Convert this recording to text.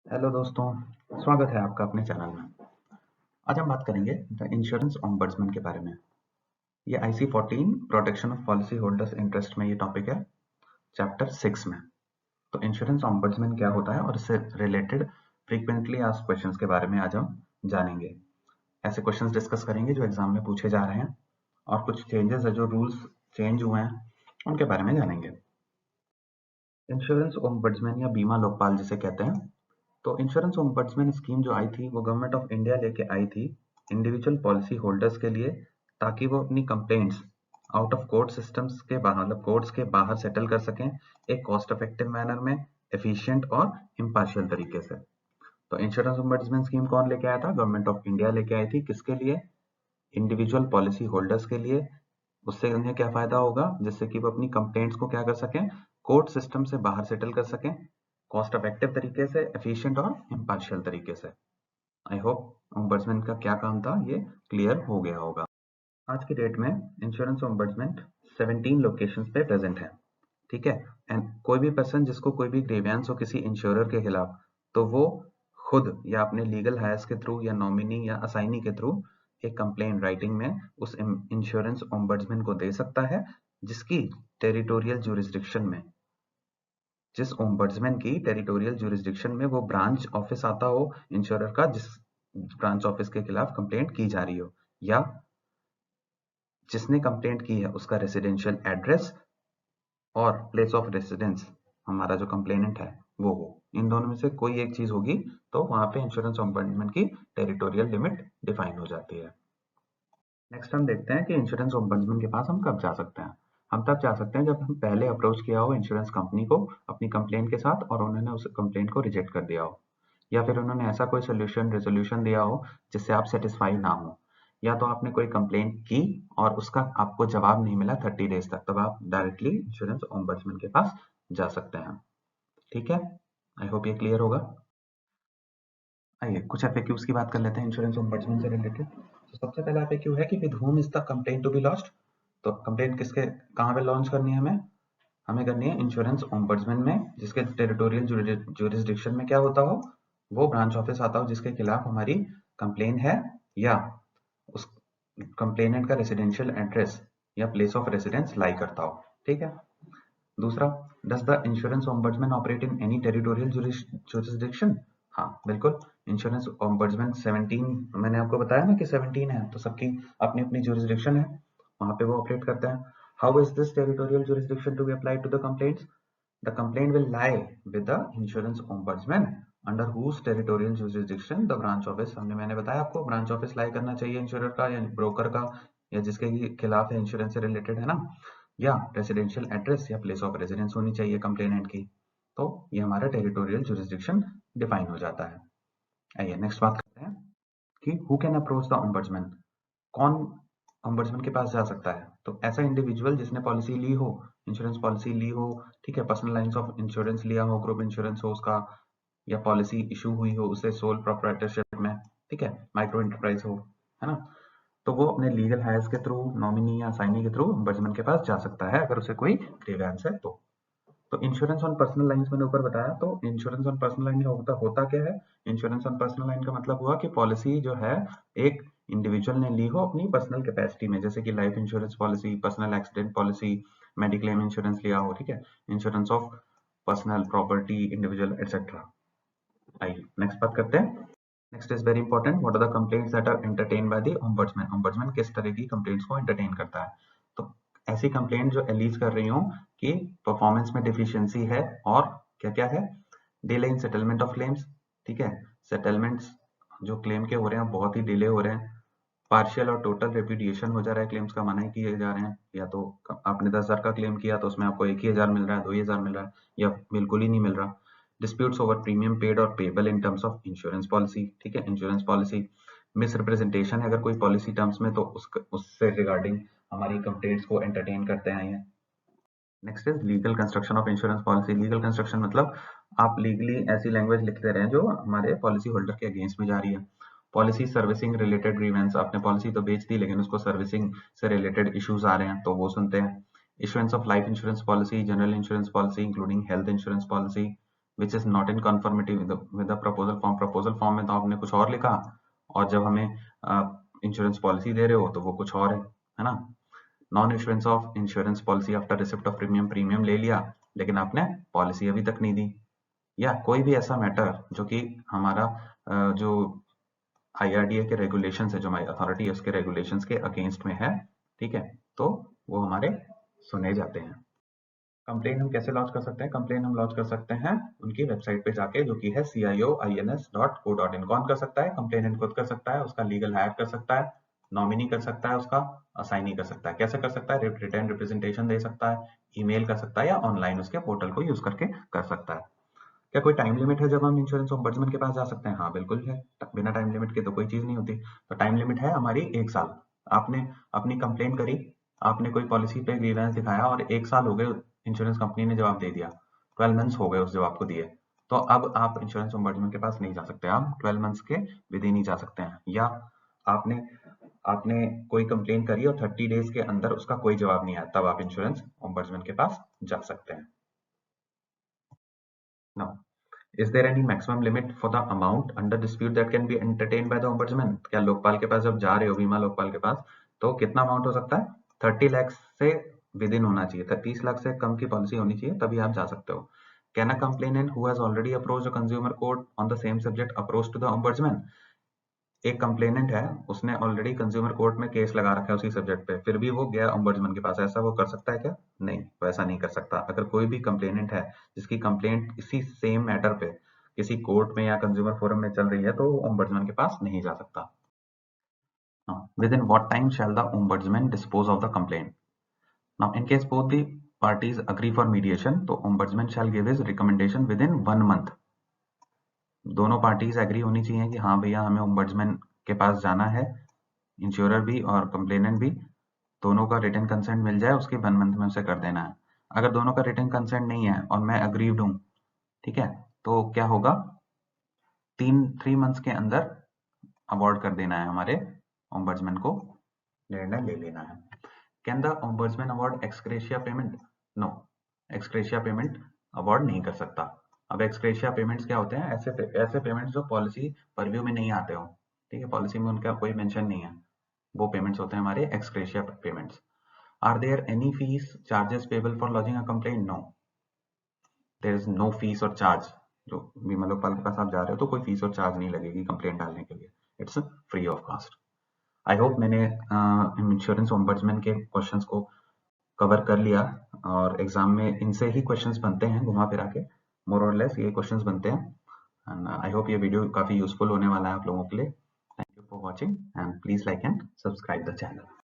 Hello दोस्तों, स्वागत है आपका अपने चैनल में। आज हम बात करेंगे द इंश्योरेंस ओम्बड्समैन के बारे में। ये IC 14 protection of policy holders interest में ये टॉपिक है, चैप्टर 6 में। तो इंश्योरेंस ओम्बड्समैन क्या होता है और इससे रिलेटेड फ्रीक्वेंटली आस्क्ड क्वेश्चंस के बारे में आज हम जानेंगे। ऐसे क्वेश्चंस डिस्कस करेंगे जो एग्जाम में पूछे जा रहे हैं और कुछ चेंजेस है जो रूल्स चेंज हुए हैं उनके बारे में जानेंगे। इंश्योरेंस ओम्बड्समैन या बीमा लोकपाल जिसे कहते हैं, तो इंश्योरेंस ओम्बड्समैन स्कीम जो आई थी वो गवर्नमेंट ऑफ इंडिया लेके आई थी इंडिविजुअल पॉलिसी होल्डर्स के लिए, ताकि वो अपनी complaints out of court systems के बाहर, मतलब कोर्ट्स के बाहर सेटल कर सकें एक कॉस्ट इफेक्टिव मैनर में, एफिशिएंट और इम्पार्शियल तरीके से। तो इंश्योरेंस ओम्बड्समैन स्कीम कौन लेके आया था? गवर्नमेंट ऑफ इंडिया लेके आई थी। किसके लिए? इंडिविजुअल पॉलिसी होल्डर्स के लिए। उससे उन्हें क्या फायदा होगा? जिससे कि वो अपनी कंप्लेंट्स को क्या कर सकें, कोर्ट सिस्टम से बाहर सेटल कर सकें कॉस्ट इफेक्टिव तरीके से, एफिशिएंट और इम्पार्शियल तरीके से। आई होप ओम्बड्समैन का क्या काम था ये क्लियर हो गया होगा। आज की डेट में इंश्योरेंस ओम्बड्समैन 17 लोकेशंस पे प्रेजेंट है, ठीक है। एंड कोई भी पर्सन जिसको कोई भी ग्रीवेंस हो किसी इंश्योरर के खिलाफ, तो वो खुद या अपने लीगल हायर्स के थ्रू या नॉमिनी या असाइनी के थ्रू एक कंप्लेंट राइटिंग में उस इंश्योरेंस ओम्बड्समैन को दे सकता है, जिसकी टेरिटोरियल ज्यूरिसडिक्शन में, जिस ओम्बड्समैन की टेरिटोरियल ज्यूरिसडिक्शन में वो ब्रांच ऑफिस आता हो इंश्योरर का, जिस ब्रांच ऑफिस के खिलाफ कंप्लेंट की जा रही हो, या जिसने कंप्लेंट की है उसका रेसिडेंशियल एड्रेस और प्लेस ऑफ रेसिडेंस हमारा जो कंप्लेनेंट है वो हो। इन दोनों में से कोई एक चीज होगी तो वहां पे इंश्योरेंस ओम्बड्समैन की टेरिटोरियल लिमिट डिफाइन हो जाती है। नेक्स्ट हम देखते हैं कि इंश्योरेंस ओम्बड्समैन के पास हम कब जा सकते हैं। हम तब जा सकते हैं जब हम पहले अप्रोच किया हो इंश्योरेंस कंपनी को अपनी कंप्लेंट के साथ और उन्होंने उस कंप्लेंट को रिजेक्ट कर दिया हो, या फिर उन्होंने ऐसा कोई सोल्यूशन रेजोल्यूशन दिया हो जिससे आप सेटिस्फाई ना हो, या तो आपने कोई कंप्लेंट की और उसका आपको जवाब नहीं मिला 30 डेज तक, तब आप डायरेक्टली इंश्योरेंस ओम्बड्समैन के पास जा सकते हैं। ठीक है, आई होप ये क्लियर होगा। आइए कुछ एफएक्यूज की बात कर लेते हैं इंश्योरेंस ओम्बड्समैन से रिलेटेड। तो सबसे पहला एफएक्यू है कि with whom is the complaint to be launched. तो कंप्लेंट किसके कहाँ पे लॉन्च करनी है हमें? हमें करनी है इंश्योरेंस ओम्बड्समैन में, जिसके टेरिटोरियल ज्यूरिसडिक्शन में क्या होता हो, वो ब्रांच ऑफिस आता हो जिसके खिलाफ हमारी कंप्लेन है, या उस कंप्लेनेंट का रेसिडेंशियल एड्रेस या प्लेस ऑफ रेसिडेंस लाई करता हो। ठीक है। दूसरा, does the insurance ombudsman operate in any territorial jurisdiction? हाँ बिल्कुल, इंश्योरेंस ओम्बड्समैन 17, मैंने आपको बताया ना कि 17 है, तो सबकी अपनी अपनी ज्यूरिसडिक्शन है, वहां पे वो ऑपरेट करते हैं। How is this territorial jurisdiction to be applied to the complaints? The complaint will lie with the insurance ombudsman under whose territorial jurisdiction the branch office, मैंने बताया आपको ब्रांच ऑफिस लाई करना चाहिए इंश्योरर का या ब्रोकर का, या जिसके खिलाफ है इंश्योरेंस से रिलेटेड है ना, या रेसिडेंशियल एड्रेस या प्लेस ऑफ रेजिडेंस होनी चाहिए कंप्लेनेंट की। तो ये हमारा टेरिटोरियल जुरिसडिक्शन डिफाइन हो जाता है। आइए नेक्स्ट बात करते हैं कि who can approach the ombudsman. कौन ओम्बड्समैन के पास जा सकता है? तो ऐसा इंडिविजुअल जिसने पॉलिसी ली हो, इंश्योरेंस पॉलिसी ली हो, ठीक है, पर्सनल लाइंस ऑफ इंश्योरेंस लिया हो, ग्रुप इंश्योरेंस हो उसका, या पॉलिसी इशू हुई हो उसे सोल प्रोप्राइटरशिप में, ठीक है, माइक्रो एंटरप्राइज हो, है ना, तो वो अपने लीगल हायर्स के थ्रू, नॉमिनी या साइनी के थ्रू ओम्बड्समैन के पास जा सकता है अगर उसे कोई ग्रीवेंस है तो इंश्योरेंस ऑन पर्सनल लाइंस मैंने ऊपर बताया, तो इंश्योरेंस ऑन पर्सनल लाइन होता क्या है? इंश्योरेंस ऑन पर्सनल लाइन का मतलब हुआ कि पॉलिसी जो है एक इंडिविजुअल ने ली हो अपनी पर्सनल कैपेसिटी में, जैसे कि life insurance policy, personal accident policy, mediclaim insurance लिया हो, ठीक है, insurance of personal property, individual etcetera. आइए नेक्स्ट बात करते हैं। Next is very important, what are the complaints that are entertained by the ombudsman. Ombudsman किस तरह की कंप्लेंट्स को एंटरटेन करता है? तो ऐसी कंप्लेंट जो एलीज कर रही हो कि परफॉर्मेंस में डिफिशियंसी है, और क्या क्या है, delay in settlement of claims, ठीक है, सेटलमेंट्स जो क्लेम के हो रहे हैं बहुत ही डिले हो रहे हैं, पार्शियल और टोटल रेपुडिएशन हो जा रहा है, क्लेम्स का मना किए जा रहे हैं, या तो आपने 10,000 का क्लेम किया तो उसमें आपको 1,000 मिल रहा है, 2,000 मिल रहा है, या बिल्कुल ही नहीं मिल रहा। डिस्प्यूट्स ओवर प्रीमियम पेड और payable in terms of insurance policy, ठीक है, इंश्योरेंस पॉलिसी मिसरिप्रेजेंटेशन है अगर कोई पॉलिसी टर्म्स में, तो उससे रिगार्डिंग हमारी कंप्लेंट्स को एंटरटेन करते हैं ये। Next is legal construction of insurance policy. Legal construction मतलब आप लीगली ऐसी लैंग्वेज लिखते रहे जो हमारे पॉलिसी होल्डर के अगेंस्ट में जा रही है। पॉलिसी सर्विसिंग रिलेटेड ग्रीवेंस, आपने पॉलिसी तो बेच दी लेकिन उसको सर्विसिंग से रिलेटेड इश्यूज आ रहे हैं तो वो सुनते हैं। Issuance of life insurance policy, general insurance policy including health insurance policy, which is not in conformity with the proposal form में तो आपने कुछ और लिखा और जब हमें इंश्योरेंस पॉलिसी दे रहे हो तो वो कुछ और है ना। Non insurance of insurance policy after receipt of premium ले लिया लेकिन आपने पॉलिसी अभी तक नहीं दी, या कोई भी ऐसा मैटर जो कि हमारा जो IRDA के रेगुलेशन है, जो हमारी अथॉरिटी है उसके रेगुलेशन के अगेंस्ट में है, ठीक है, तो वो हमारे सुने जाते हैं। कंप्लेन हम कैसे लॉन्च कर सकते हैं? कंप्लेन हम लॉन्च कर सकते हैं उनकी वेबसाइट पे जाके, जो कि है CIOINS.co.in। कौन कर सकता है? कंप्लेनेंट खुद कर सकता है, उसका लीगल हायर कर सकता है, नॉमिनी कर सकता है, उसका असाइनी कर सकता है। कैसे कर सकता है? रिटर्न रिप्रेजेंटेशन दे सकता है, ईमेल कर सकता है, या ऑनलाइन उसके पोर्टल को यूज करके कर सकता है। क्या कोई टाइम लिमिट है जब हम इंश्योरेंस ऑम्बड्समैन के पास जा सकते हैं? हाँ बिल्कुल है, बिना टाइम लिमिट के तो कोई चीज नहीं होती। तो टाइम लिमिट है हमारी 1 साल। आपने अपनी कंप्लेन करी, आपने कोई पॉलिसी पे ग्रीवेंस दिखाया और 1 साल हो गए, इंश्योरेंस कंपनी ने जवाब दे दिया, 12 मंथ्स हो गए उस जवाब को दिए, तो अब आप इंश्योरेंस ऑम्बड्समैन के पास नहीं जा सकते, आप 12 मंथ्स के विद इन ही जा सकते हैं। या आपने आपने कोई कंप्लेन करी और 30 डेज के अंदर उसका कोई जवाब नहीं आया, तब आप इंश्योरेंस ऑम्बड्समैन के पास जा सकते हैं। Now, is there any maximum limit for the amount under dispute that can be entertained by the ombudsman? क्या लोकपाल के पास जब जा रहे हो, बीमा लोकपाल के पास, तो कितना अमाउंट हो सकता है? 30 लाख से विद इन होना चाहिए, 30 लाख से कम की पॉलिसी होनी चाहिए, तभी आप जा सकते हो। Can a complainant who has already approached a consumer court on the same subject approach to the ombudsman? एक कंप्लेनेंट है, उसने ऑलरेडी कंज्यूमर कोर्ट में केस लगा रखा है उसी सब्जेक्ट पे, फिर भी वो गया ombudsman के पास, ऐसा वो कर सकता है क्या? नहीं, वो ऐसा नहीं कर सकता। अगर कोई भी कंप्लेनेंट है जिसकी कंप्लेंट इसी सेम मैटर पे किसी कोर्ट में या कंज्यूमर फोरम में चल रही है, तो वो ombudsman के पास नहीं जा सकता। Within what time shall the ombudsman dispose of the complaint? Now, in case both the parties agree for mediation, तो ombudsman shall give his recommendation within 1 month। दोनों पार्टीज एग्री होनी चाहिए कि हाँ भैया हमें ombudsman के पास जाना है, इंश्योरर भी और कंप्लेनेंट भी, दोनों का रिटन कंसेंट मिल जाए, उसके 1 मंथ में उसे कर देना है। अगर दोनों का रिटन कंसेंट नहीं है और मैं अग्रीव्ड हूँ, ठीक है, तो क्या होगा? 3 मंथ्स के अंदर अवॉर्ड कर देना है हमारे ombudsman को, निर्णय ले लेना है। Can the ombudsman award ex gratia payment? No, ex gratia payment award नहीं कर सकता। अब एक्सग्रेशिया पेमेंट्स क्या होते हैं? ऐसे पेमेंट्स जो पॉलिसी परव्यू में नहीं आते हो, ठीक है, पॉलिसी में उनका कोई मेंशन नहीं है, वो पेमेंट्स होते हैं हमारे ex gratia payments. Are there any fees, charges payable for lodging a complaint? No, there is no fees or charge। जो बीमा लोकपाल के पास आप जा रहे हो तो कोई फीस और चार्ज नहीं लगेगी कंप्लेंट डालने के लिए, it's free of cost. I hope मैंने इंश्योरेंस ombudsman के क्वेश्चंस को कवर कर लिया, और एग्जाम में इनसे ही क्वेश्चंस बनते हैं, घुमा फिरा के मोर और लेस ये क्वेश्चंस बनते हैं। एंड आई होप ये वीडियो काफी यूजफुल होने वाला है आप लोगों के लिए। Thank you for watching and please like and subscribe the channel.